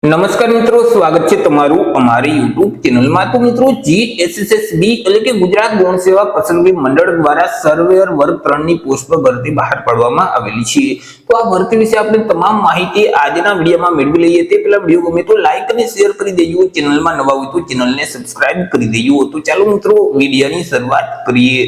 નમસ્કાર મિત્રો, સ્વાગત છે તમારું અમારી યુટ્યુબ ચેનલમાં। તો મિત્રો, જીએસએસબી એટલે કે ગુજરાત ગૌણ સેવા પસંદગી મંડળ દ્વારા સર્વેયર વર્ગ 3 ની પોસ્ટ પર ભરતી બહાર પાડવામાં આવેલી છે। તો આ ભરતી વિશે આપણે તમામ માહિતી આજના વિડીયોમાં મેળવી લઈએ। તે પહેલા વિડીયો ગમે તો લાઈક અને શેર કરી દેજો, ચેનલમાં નવા હોય તો ચેનલને સબસ્ક્રાઇબ કરી દેજો। તો ચાલો મિત્રો, વિડીયોની શરૂઆત કરીએ।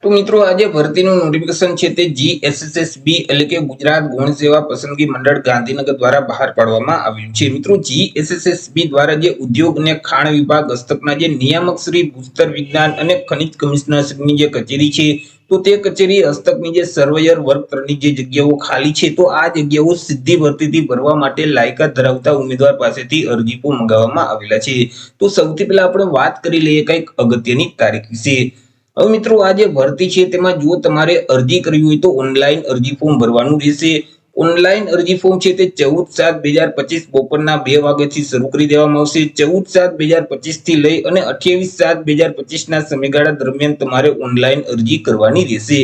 તો મિત્રો, આજે ભરતીનું નોટિફિકેશન છે તે જીએસએસબી એટલે કે ગુજરાત ગૌણ સેવા પસંદગી મંડળ ગાંધીનગર દ્વારા બહાર પાડવામાં આવ્યું છે। મિત્રો, જીએસએસબી દ્વારા જે ઉદ્યોગ અને ખાણ વિભાગ હસ્તકના જે નિયામક શ્રી ભૂસ્તર વિજ્ઞાન અને ખનિજ કમિશનરની જે કચેરી છે, તો તે કચેરી હસ્તકની જે સર્વેયર વર્ગ 3 ની જે જગ્યાઓ ખાલી છે, તો આ જગ્યાઓ સીધી ભરતીથી ભરવા માટે લાયકાત ધરાવતા ઉમેદવાર પાસેથી અરજી મંગાવવામાં આવેલા છે। તો સૌથી પહેલા આપણે વાત કરી લઈએ કંઈક અગત્યની તારીખ વિશે। હવે મિત્રો, આ જે ભરતી છે તેમાં જો તમારે અરજી કરવી હોય તો ઓનલાઈન અરજી ફોર્મ ભરવાનું રહેશે। ઓનલાઈન અરજી ફોર્મ છે તે 14/7/2025 બપોરના 2 વાગ્યાથી શરૂ કરી દેવામાં આવશે। 14/7/2025 થી લઈ અને 28/7/2025 ના સમયગાળા દરમિયાન તમારે ઓનલાઈન અરજી કરવાની રહેશે।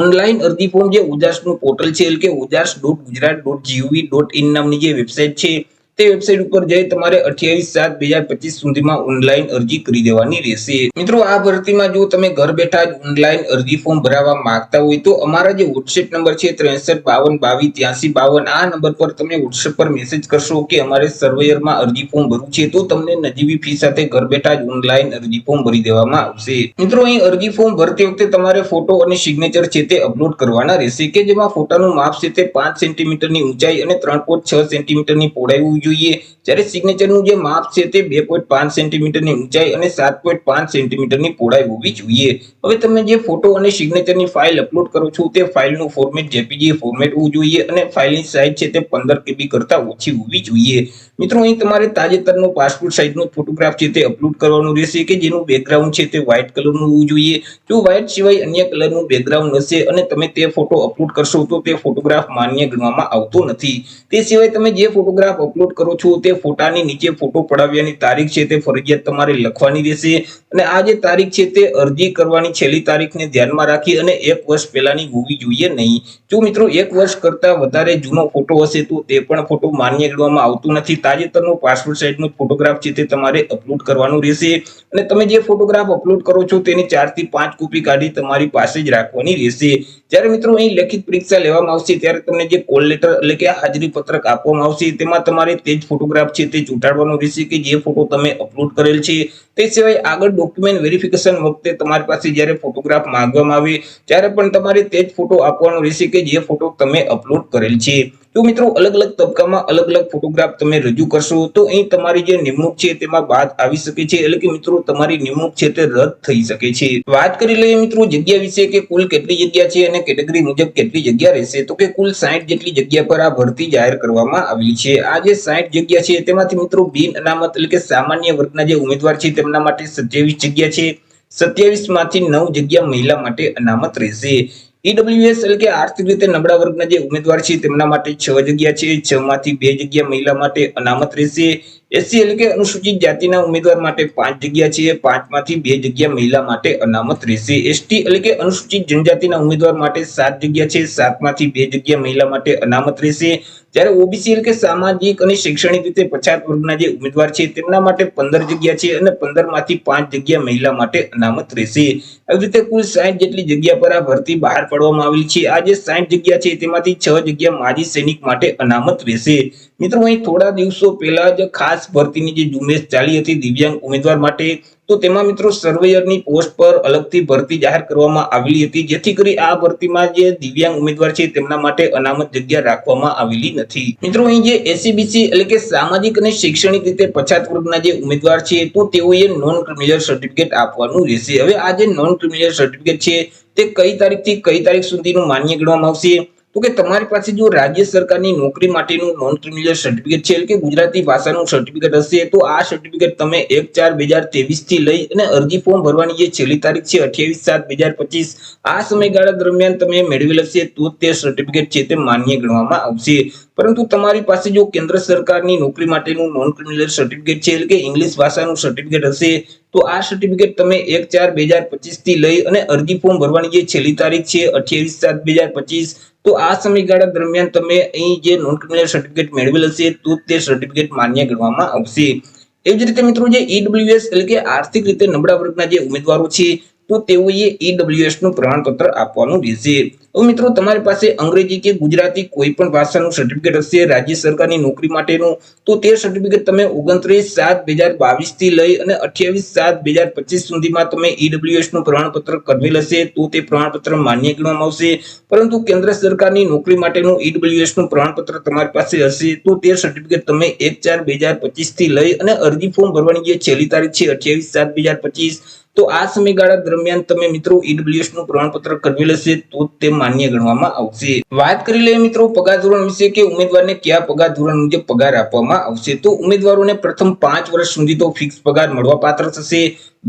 ઓનલાઈન અરજી ફોર્મ જે ઉજાસનું પોર્ટલ છે એટલે કે ujas.gujarat.gov.in નામની જે વેબસાઇટ છે, તે વેબસાઇટ ઉપર જઈ તમારે 28/7/2025 સુધીમાં ઓનલાઈન અરજી કરી દેવાની રહેશે। મિત્રો, આ ભરતીમાં જો તમે ઘર બેઠા જ ઓનલાઈન અરજી ફોર્મ ભરાવવા માંગતા હોય તો અમારા જે WhatsApp નંબર છે 6352228352, આ નંબર પર તમે WhatsApp પર મેસેજ કરશો કે અમારે સર્વેયરમાં અરજી ફોર્મ ભરવું છે, તો તમને નજીવી ફી સાથે ઘર બેઠા જ ઓનલાઈન અરજી ફોર્મ ભરી દેવામાં આવશે। મિત્રો, અહીં અરજી ફોર્મ ભરતી વખતે તમારે ફોટો અને સિગ્નેચર છે તે અપલોડ કરવાના રહેશે, કે જેમાં ફોટાનું માપ છે તે 5 સેન્ટીમીટરની ઊંચાઈ અને 3.6 સેન્ટીમીટરની પહોળાઈ હોવી જોઈએ, જ્યારે સિગ્નેચરનું જે માપ છે તે 2.5 સેન્ટીમીટરની ઊંચાઈ અને 7.5 સેન્ટીમીટરની પહોળાઈ હોવી જોઈએ। હવે તમે જે ફોટો અને સિગ્નેચરની ફાઇલ અપલોડ કરો છો તે ફાઇલનું ફોર્મેટ જેપીજી ફોર્મેટ હોવું જોઈએ અને ફાઇલની સાઇઝ છે તે 15 KB કરતાં ઓછી હોવી જોઈએ। મિત્રો, અહીં તમારે તાજેતરનો પાસપોર્ટ સાઇઝનો ફોટોગ્રાફ છે તે અપલોડ કરવાનો રહેશે, કે જેનું બેકગ્રાઉન્ડ છે તે વ્હાઇટ કલરનું હોવું જોઈએ। જો વ્હાઇટ સિવાય અન્ય કલરનું બેકગ્રાઉન્ડ હશે અને તમે તે ફોટો અપલોડ કરશો તો તે ફોટોગ્રાફ માન્ય ગણવામાં આવતો નથી। તે સિવાય તમે જે ફોટોગ્રાફ અપલોડ કરો છો તે ફોટાની નીચે ફોટો પડાવ્યાની તારીખ છે તે ફરજિયાત તમારે લખવાની રહેશે, અને આ જે તારીખ છે તે અરજી કરવાની છેલ્લી તારીખને ધ્યાનમાં રાખી અને 1 વર્ષ પહેલાની હોવી જોઈએ નહીં। જો મિત્રો 1 વર્ષ કરતાં વધારે જૂનો ફોટો હશે તો તે પણ ફોટો માન્ય ગણવામાં આવતો નથી। તાજેતરનો પાસપોર્ટ સાઇઝનો ફોટોગ્રાફ છે તે તમારે અપલોડ કરવાનો રહેશે, અને તમે જે ફોટોગ્રાફ અપલોડ કરો છો તેની 4 થી 5 કોપી કાઢી તમારી પાસે જ રાખવાની રહેશે। જ્યારે મિત્રો અહીં લેખિત પરીક્ષા લેવામાં આવશે ત્યારે તમને જે કોલ લેટર એટલે કે હાજરી પત્રક આપવામાં આવશે, તેમાં તમારે તે જ ફોટોગ્રાફ છે તે ચોંટાડવાનો રહેશે કે જે ફોટો તમે અપલોડ કરેલ છે। તે સિવાય આગળ ડોક્યુમેન્ટ વેરિફિકેશન વખતે તમારી પાસે જ્યારે ફોટોગ્રાફ માંગવામાં આવે ત્યારે પણ તમારે તે જ ફોટો આપવાનો રહેશે કે જે ફોટો તમે અપલોડ કરેલ છે। તો મિત્રો, અલગ અલગ તબક્કામાં અલગ અલગ ફોટોગ્રાફ તમે રજૂ કરશો તો અહીં તમારી જે નિમણૂક છે તેમાં બાદ આવી શકે છે, એટલે કે મિત્રો તમારી નિમણૂક છે તે રદ થઈ શકે છે। વાત કરી લઈએ મિત્રો જગ્યા વિશે કે કુલ કેટલી જગ્યા છે અને કેટેગરી મુજબ કેટલી જગ્યા રહેશે, તો કે કુલ 60 જેટલી જગ્યા પર આ ભરતી જાહેર કરવામાં આવેલી છે। આ જે 60 જગ્યા છે તેમાંથી મિત્રો બિન અનામત એટલે કે સામાન્ય વર્ગના જે ઉમેદવાર છે તેમના માટે 27 જગ્યા છે। 27 માંથી 9 જગ્યા મહિલા માટે અનામત રહેશે। ઈડબ્લ્યુએસ એટલે કે આર્થિક રીતે નબળા વર્ગના જે ઉમેદવાર છે તેમના માટે 6 જગ્યા છે। 6 માંથી 2 જગ્યા મહિલા માટે અનામત રહેશે। એસસી એટલે કે અનુસૂચિત જાતિના ઉમેદવાર માટે 5 જગ્યા છે। 5 માંથી 2 જગ્યા મહિલા માટે અનામત રહેશે। એસટી એટલે કે અનુસૂચિત જનજાતિના ઉમેદવાર માટે 7 જગ્યા છે। 7 માંથી 2 જગ્યા મહિલા માટે અનામત રહેશે। જ્યારે ઓબીસી એટલે કે સામાજિક અને શૈક્ષણિક રીતે પછાત વર્ગના જે ઉમેદવાર છે તેમના માટે 15 જગ્યા છે અને 15 માંથી 5 જગ્યા મહિલા માટે અનામત રહેશે। આવી રીતે કુલ 60 જેટલી જગ્યા પર આ ભરતી બહાર પાડવામાં આવેલી છે। આ જે 60 જગ્યા છે તેમાંથી 6 જગ્યા માજી સૈનિક માટે અનામત રહેશે। મિત્રો, અહીં થોડા દિવસો પહેલા જ ખાસ ભરતીની જે ઝુંબેશ ચાલી હતી દિવ્યાંગ ઉમેદવાર માટે, તો તેમાં મિત્રો સર્વેયરની પોસ્ટ પર અલગથી ભરતી જાહેર કરવામાં આવેલી હતી, જેથી કરી આ ભરતીમાં જે દિવ્યાંગ ઉમેદવાર છે તેમના માટે અનામત જગ્યા રાખવામાં આવેલી નથી। મિત્રો, અહીં જે એસસીબીસી એટલે કે સામાજિક અને શૈક્ષણિક રીતે પછાત વર્ગના જે ઉમેદવાર છે તો તેઓએ નોન ક્રિમિનલ સર્ટિફિકેટ આપવાનું રહેશે। હવે આ જે નોન ક્રિમિનલ સર્ટિફિકેટ છે તે કઈ તારીખથી કઈ તારીખ સુધીનું માન્ય ગણવામાં આવશે, તો કે તમારી પાસે જો રાજ્ય સરકારની નોકરી માટેનું નોન ક્રિમિનલ સર્ટિફિકેટ છે એટલે કે ગુજરાતી ભાષાનું સર્ટિફિકેટ હશે તો આ સર્ટિફિકેટ તમે 1/4/2023 થી લઈ અને અરજી ફોર્મ ભરવાની જે છેલ્લી તારીખ છે 28/7/2025 આ સમયગાળા દરમિયાન તમે મેળવેલ હશે તો તે સર્ટિફિકેટ છે તે માન્ય ગણવામાં આવશે। પરંતુ તમારી પાસે જો કેન્દ્ર સરકારની નોકરી માટેનું નોન ક્રિમિનલ સર્ટિફિકેટ છે એટલે કે ઇંગ્લિશ ભાષાનું સર્ટિફિકેટ હશે તો આ સર્ટિફિકેટ તમે 1/4/2025 થી લઈ અને અરજી ફોર્મ ભરવાની જે છેલ્લી તારીખ છે 28/7/2025 તો આ સમયગાળા દરમિયાન તમે અહીં જે નોન ક્રિમિનલ સર્ટિફિકેટ મેળવેલ હશે તો તે સર્ટિફિકેટ માન્ય ગણવામાં આવશે. એવી જ રીતે મિત્રો જે ઈડબ્લ્યુએસ એટલે કે આર્થિક રીતે નબળા વર્ગના જે ઉમેદવારો છે તો તેઓએ ઈડબ્લ્યુએસ નું પ્રમાણપત્ર આપવાનું રહેશે. તો મિત્રો તમારી પાસે અંગ્રેજી કે ગુજરાતી કોઈ પણ ભાષાનું સર્ટિફિકેટ હશે રાજ્ય સરકારની નોકરી માટેનું, તો તે સર્ટિફિકેટ તમે 29/7/2022 થી લઈ અને 28/7/2025 સુધીમાં તમે ઈડબ્લ્યુએસ નું પ્રમાણપત્ર કરેલ હશે તો તે પ્રમાણપત્ર માન્ય ગણવામાં આવશે. પરંતુ કેન્દ્ર સરકારની નોકરી માટેનું ઈડબ્લ્યુએસ નું પ્રમાણપત્ર તમારી પાસે હશે તો તે સર્ટિફિકેટ તમે 1/4/2025 થી લઈ અને અરજી ફોર્મ ભરવાની જે છેલ્લી તારીખ છે 28/7/2025, તો આ સમયગાળા દરમિયાન તમે મિત્રો ઈડબ્લ્યુએસ નું પ્રમાણપત્ર કરેલ હશે તો તે માન્ય ગણવામાં આવશે. વાત કરી લઈએ મિત્રો પગાર ધોરણ વિશે કે ઉમેદવારને કયા પગાર ધોરણ મુજબ પગાર આપવામાં આવશે. તો ઉમેદવારોને પ્રથમ 5 વર્ષ સુધી તો ફિક્સ પગાર મળવા પાત્ર થશે.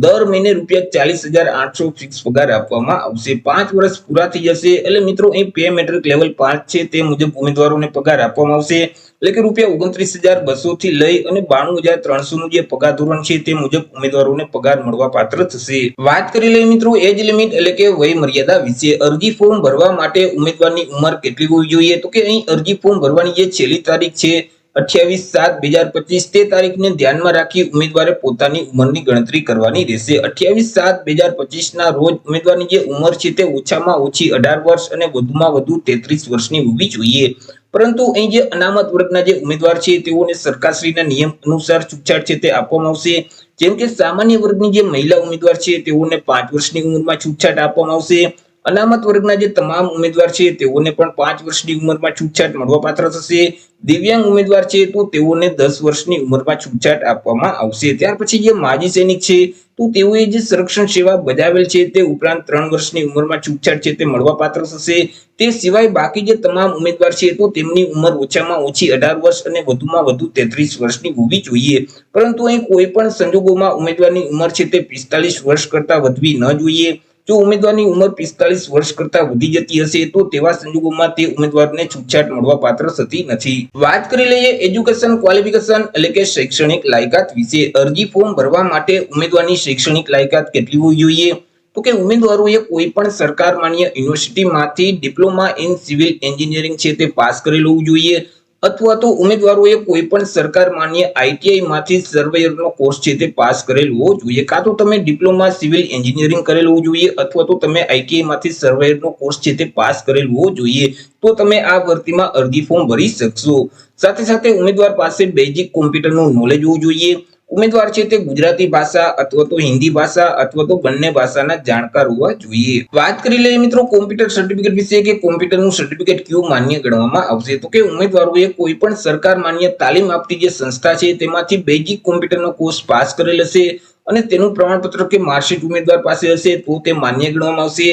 દર મહિને ₹40,800 ફિક્સ પગાર આપવામાં આવશે. 5 વર્ષ પૂરા થઈ જશે એટલે મિત્રો અહીં પે મેટ્રિક લેવલ 5 છે તે મુજબ ઉમેદવારોને પગાર આપવામાં આવશે. એટલે કે ₹29,200 થી લઈ અને 92,300 નું જે પગાર ધોરણ છે તે મુજબ ઉમેદવારોને પગાર મળવા પાત્ર થશે. વાત કરી લઈએ મિત્રો એજ લિમિટ એટલે કે વય મર્યાદા વિશે. અરજી ફોર્મ ભરવા માટે ઉમેદવારની ઉંમર કેટલી હોવી જોઈએ? તો કે અહીં અરજી ફોર્મ ભરવાની જે છેલ્લી તારીખ છે 28/7/2025 તે તારીખને ધ્યાનમાં રાખી ઉમેદવારે પોતાની ઉંમરની ગણતરી કરવાની રહેશે. 28/7/2025 ના રોજ ઉમેદવારની જે ઉંમર છે તે ઓછામાં ઓછી 18 વર્ષ અને વધુમાં વધુ 33 વર્ષની હોવી જોઈએ. પરંતુ અહીં જે અનામત વર્ગના જે ઉમેદવાર છે તેઓને સરકારશ્રીના નિયમ અનુસાર છૂટછાટ છે તે આપવામાં આવશે. જેમ કે સામાન્ય વર્ગની જે મહિલા ઉમેદવાર છે તેઓને 5 વર્ષની ઉંમરમાં છૂટછાટ આપવામાં આવશે. અનામત વર્ગના જે તમામ ઉમેદવાર છે તેઓને પણ 5 વર્ષની ઉંમરમાં છૂટછાટ મળવાપાત્ર થશે. દિવ્યાંગ ઉમેદવાર છે તો તેઓને 10 વર્ષની ઉંમરમાં છૂટછાટ આપવામાં આવશે. ત્યાર પછી જે માજી સૈનિક છે તો તેઓએ જે સંરક્ષણ સેવા બજાવેલ છે તે ઉપરાંત 3 વર્ષની ઉંમરમાં છૂટછાટ છે તે મળવાપાત્ર થશે. તે સિવાય બાકી જે તમામ ઉમેદવાર છે તો તેમની ઉંમર ઓછામાં ઓછી 18 વર્ષ અને વધુમાં વધુ 33 વર્ષની હોવી જોઈએ. પરંતુ અહીં કોઈ પણ સંજોગોમાં ઉમેદવારની ઉંમર છે તે 45 વર્ષ કરતા વધવી ન જોઈએ. જો ઉમેદવારની ઉંમર 45 વર્ષ કરતા વધી જતી હશે તો તેવા સંજોગોમાં તે ઉમેદવારને છૂટછાટ મળવા પાત્ર થતી નથી. વાત કરી લઈએ એજ્યુકેશન ક્વોલિફિકેશન એટલે કે શૈક્ષણિક લાયકાત વિશે. અરજી ફોર્મ ભરવા માટે ઉમેદવારની શૈક્ષણિક લાયકાત કેટલી હોવી જોઈએ? તો કે ઉમેદવારોએ કોઈ પણ સરકાર માન્ય યુનિવર્સિટીમાંથી ડિપ્લોમા ઇન સિવિલ એન્જિનિયરિંગ છે તે પાસ કરેલું હોવું જોઈએ, અથવા તો ઉમેદવારોએ કોઈ પણ સરકાર માન્ય આઈટીઆઈ માંથી સર્વેયરનો કોર્સ છે તે પાસ કરેલો હોવો જોઈએ. કાં તો તમે ડિપ્લોમા સિવિલ એન્જિનિયરિંગ કરેલું હોવું જોઈએ અથવા તો તમે આઈટીઆઈ માંથી સર્વેયરનો કોર્સ છે તે પાસ કરેલો હોવો જોઈએ, તો તમે આ ભરતીમાં અરજી ફોર્મ ભરી શકશો. સાથે સાથે ઉમેદવાર પાસે બેઝિક કોમ્પ્યુટરનું નોલેજ હોવું જોઈએ. ઉમેદવાર છે તે ગુજરાતી ભાષા અથવા તો હિન્દી ભાષા અથવા તો બંને ભાષાના જાણકાર હોવા જોઈએ. વાત કરી લઈએ મિત્રો કોમ્પ્યુટર સર્ટિફિકેટ વિશે કે કોમ્પ્યુટરનું સર્ટિફિકેટ ક્યું માન્ય ગણવામાં આવશે. તો કે ઉમેદવારોએ કોઈ પણ સરકાર માન્ય તાલીમ આપતી જે સંસ્થા છે તેમાંથી બેઝિક કોમ્પ્યુટરનો કોર્સ પાસ કરેલ હશે અને તેનું પ્રમાણપત્ર કે માર્કશીટ ઉમેદવાર પાસે હશે તો તે માન્ય ગણવામાં આવશે.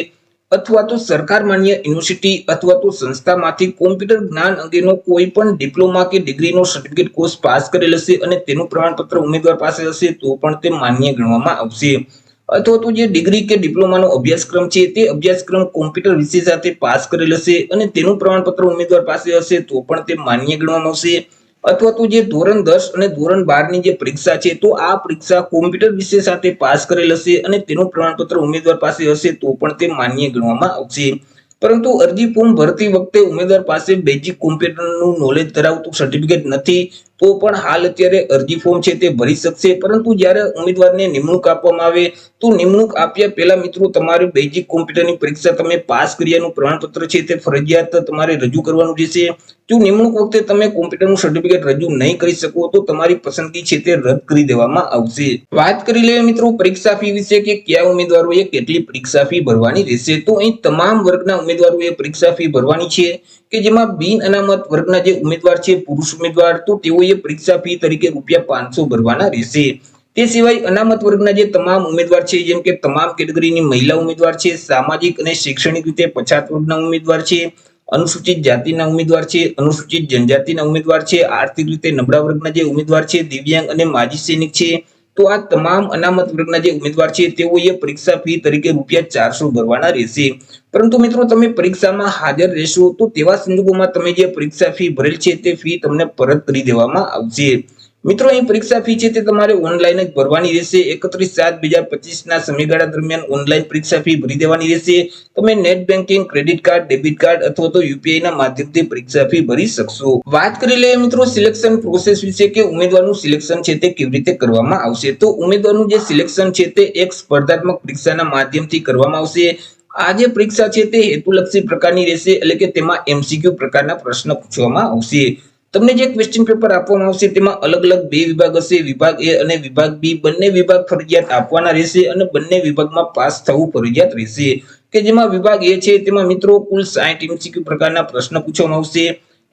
અથવા તો સરકાર માન્ય યુનિવર્સિટી અથવા તો સંસ્થામાંથી કોમ્પ્યુટર જ્ઞાન અંગેનો કોઈ પણ ડિપ્લોમા કે ડિગ્રીનો સર્ટિફિકેટ કોર્સ પાસ કરેલ હશે અને તેનું પ્રમાણપત્ર ઉમેદવાર પાસે હશે તો પણ તે માન્ય ગણવામાં આવશે. અથવા તો જે ડિગ્રી કે ડિપ્લોમાનો અભ્યાસક્રમ છે તે અભ્યાસક્રમ કોમ્પ્યુટર વિષય સાથે પાસ કરેલ હશે અને તેનું પ્રમાણપત્ર ઉમેદવાર પાસે હશે તો પણ તે માન્ય ગણવામાં આવશે. અથવા તો જે ધોરણ 10 અને ધોરણ 12 ની જે પરીક્ષા છે તો આ પરીક્ષા કોમ્પ્યુટર વિષય સાથે પાસ કરેલ હશે અને તેનું પ્રમાણપત્ર ઉમેદવાર પાસે હશે તો પણ તે માન્ય ગણવામાં આવશે. પરંતુ અરજી ફોર્મ ભરતી વખતે ઉમેદવાર પાસે બેઝિક કોમ્પ્યુટરનું નોલેજ ધરાવતું સર્ટિફિકેટ નથી તો પણ હાલ અત્યારે અરજી ફોર્મ છે તે ભરી શકશે. પરંતુ જ્યારે ઉમેદવારને નિમણૂક આપવામાં આવે તો નિમણૂક આપ્યા પહેલા મિત્રો તમારે બેઝિક કોમ્પ્યુટરની પરીક્ષા તમે પાસ કર્યાનું પ્રમાણપત્ર છે તે ફરજિયાત તમારે રજૂ કરવાનું રહેશે. જો નિમણૂક વખતે તમે કોમ્પ્યુટરનું સર્ટિફિકેટ રજૂ નહીં કરી શકો તો તમારી પસંદગી છે તે રદ કરી દેવામાં આવશે. વાત કરી લઈએ મિત્રો પરીક્ષા ફી વિશે કે કયા ઉમેદવારોએ કેટલી પરીક્ષા ફી ભરવાની રહેશે. તો અહીં તમામ વર્ગના ઉમેદવારોએ પરીક્ષા ફી ભરવાની છે કે જેમાં બિન અનામત વર્ગના જે ઉમેદવાર છે પુરુષ ઉમેદવાર તો તેઓએ પરીક્ષા ફી તરીકે ₹500 ભરવાના રહેશે. તે સિવાય અનામત વર્ગના જે તમામ ઉમેદવાર છે જેમ કે તમામ કેટેગરીની મહિલા ઉમેદવાર છે, સામાજિક અને શૈક્ષણિક રીતે પછાત વર્ગના ઉમેદવાર છે, અનુસૂચિત જાતિના ઉમેદવાર છે, અનુસૂચિત જનજાતિના ઉમેદવાર છે, આર્થિક રીતે નબળા વર્ગના જે ઉમેદવાર છે, દિવ્યાંગ અને માજી સૈનિક છે, તો આ તમામ અનામત વર્ગના જે ઉમેદવાર છે તેઓએ પરીક્ષા ફી તરીકે ₹400 ભરવાના રહેશે. પરંતુ મિત્રો તમે પરીક્ષામાં હાજર રહેશો તો તેવા સંજોગોમાં તમે જે પરીક્ષા ફી ભરેલ છે તે ફી તમને પરત કરી દેવામાં આવશે. મિત્રો અહીં પરીક્ષા ફી છે તે તમારે ઓનલાઈન જ ભરવાની રહેશે. 31/7/2025 ના સમયગાળા દરમિયાન ઓનલાઈન પરીક્ષા ફી ભરી દેવાની રહેશે. તમે net banking, credit card, debit card અથવા તો યુપીઆઈ ના માધ્યમથી પરીક્ષા ફી ભરી શકશો. વાત કરી લઈએ મિત્રો સિલેક્શન પ્રોસેસ વિશે કે ઉમેદવારનું સિલેક્શન છે તે કેવી રીતે કરવામાં આવશે. તો ઉમેદવારનું જે સિલેક્શન છે તે એક સ્પર્ધાત્મક પરીક્ષાના માધ્યમથી કરવામાં આવશે. આ જે પરીક્ષા છે તે હેતુલક્ષી પ્રકારની રહેશે, એટલે કે તેમાં એમસીક્યુ પ્રકારના પ્રશ્ન પૂછવામાં આવશે. તમને જે ક્વેશ્ચન પેપર આપવામાં આવશે તેમાં અલગ અલગ બે વિભાગ હશે, વિભાગ એ અને વિભાગ બી. બંને વિભાગ ફરજિયાત આપવાના રહેશે અને બંને વિભાગમાં પાસ થવું ફરજિયાત રહેશે. કે જેમાં વિભાગ એ છે તેમાં મિત્રો કુલ 60 એમસીક્યુ પ્રકારના પ્રશ્ન પૂછવામાં આવશે.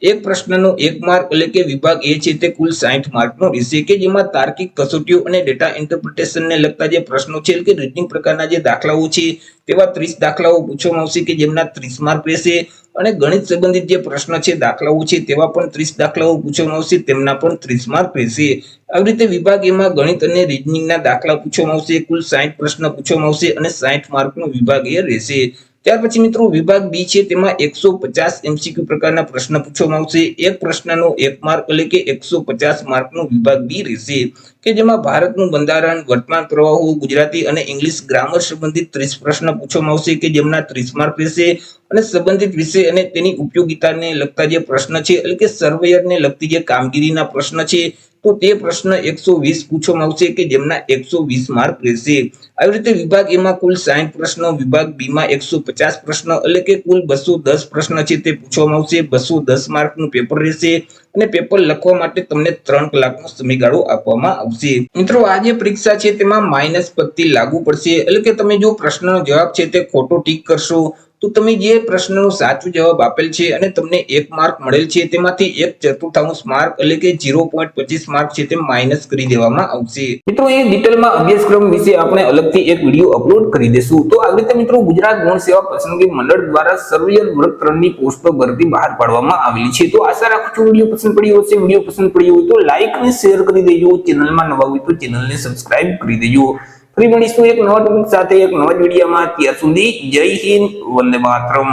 એક પ્રશ્નનો 1 માર્ક, એટલે કે વિભાગ એ છે તે કુલ 60 માર્કનો રહેશે. કે જેમાં તાર્કિક કસોટીઓ અને ડેટા ઇન્ટરપ્રિટેશનને લગતા જે પ્રશ્નો છે, કે રીઝનિંગ પ્રકારના જે દાખલાઓ છે તેવા 30 દાખલાઓ પૂછવામાં આવશે કે જેમના 30 માર્ક રહેશે. અને ગણિત સંબંધિત જે પ્રશ્ન છે, દાખલાઓ છે તેવા પણ 30 દાખલાઓ પૂછવામાં આવશે, તેમના પણ 30 માર્ક રહેશે. આવી રીતે વિભાગ એમાં ગણિત અને રીઝનિંગના દાખલા પૂછવામાં આવશે. કુલ 60 પ્રશ્ન પૂછવામાં આવશે અને 60 માર્કનો વિભાગ એ રહેશે. ત્યાર પછી મિત્રો વિભાગ બી છે તેમાં 150 એમસીક્યુ પ્રકારના પ્રશ્ન પૂછવામાં આવશે. એક પ્રશ્નનો 1 માર્ક, એટલે કે 150 માર્કનો વિભાગ બી રહેશે. કે જેમાં ભારતનું બંધારણ, વર્તમાન પ્રવાહો, ગુજરાતી અને ઇંગ્લિશ ગ્રામર સંબંધિત 30 પ્રશ્ન પૂછવામાં આવશે કે જેમના 30 માર્ક રહેશે. અને સંબંધિત વિષય અને તેની ઉપયોગિતાને લગતા જે પ્રશ્ન છે, એટલે કે સર્વેયરને લગતી જે કામગીરીના પ્રશ્ન છે, તો તે પ્રશ્ન 120 પૂછવામાં આવશે કે જેમના 120 માર્ક રહેશે. આવી રીતે વિભાગ એમાં કુલ 60 પ્રશ્નો, વિભાગ બી માં 150 પ્રશ્ન, એટલે કે કુલ 210 પ્રશ્ન છે તે પૂછવામાં આવશે. 210 માર્કનું પેપર રહેશે અને પેપર લખવા માટે તમને 3 કલાકનો સમયગાળો આપવામાં આવશે. મિત્રો આ જે પરીક્ષા છે તેમાં માઇનસ પદ્ધતિ લાગુ પડશે, એટલે કે તમે જો પ્રશ્નનો જવાબ છે તે ખોટો ટીક કરશો તો તમે જે પ્રશ્નનો સાચો જવાબ આપેલ છે અને તમને 1 માર્ક મળેલ છે તેમાંથી 1/4 માર્ક, એટલે કે 0.25 માર્ક છે તે માઇનસ કરી દેવામાં આવશે. મિત્રો એ ડિટેલમાં અભ્યાસક્રમ વિશે આપણે અલગથી એક વિડીયો અપલોડ કરી દેશું. તો આવી રીતે મિત્રો ગુજરાત ગૌણ સેવા પસંદગી મંડળ દ્વારા સર્વેયર વર્ગ 3 ની પોસ્ટો ભરતી બહાર પાડવામાં આવેલી છે. તો આશા રાખું છું વિડીયો પસંદ પડ્યો હશે. વિડીયો પસંદ પડ્યો હોય તો લાઈક અને શેર કરી દેજો. ચેનલમાં નવા હોય તો ચેનલને સબસ્ક્રાઇબ કરી દેજો. ફરી મળીશું એક નવા ટોપિક સાથે એક નવા વિડીયોમાં. ત્યાર સુધી જય હિન્દ, વંદે માતરમ.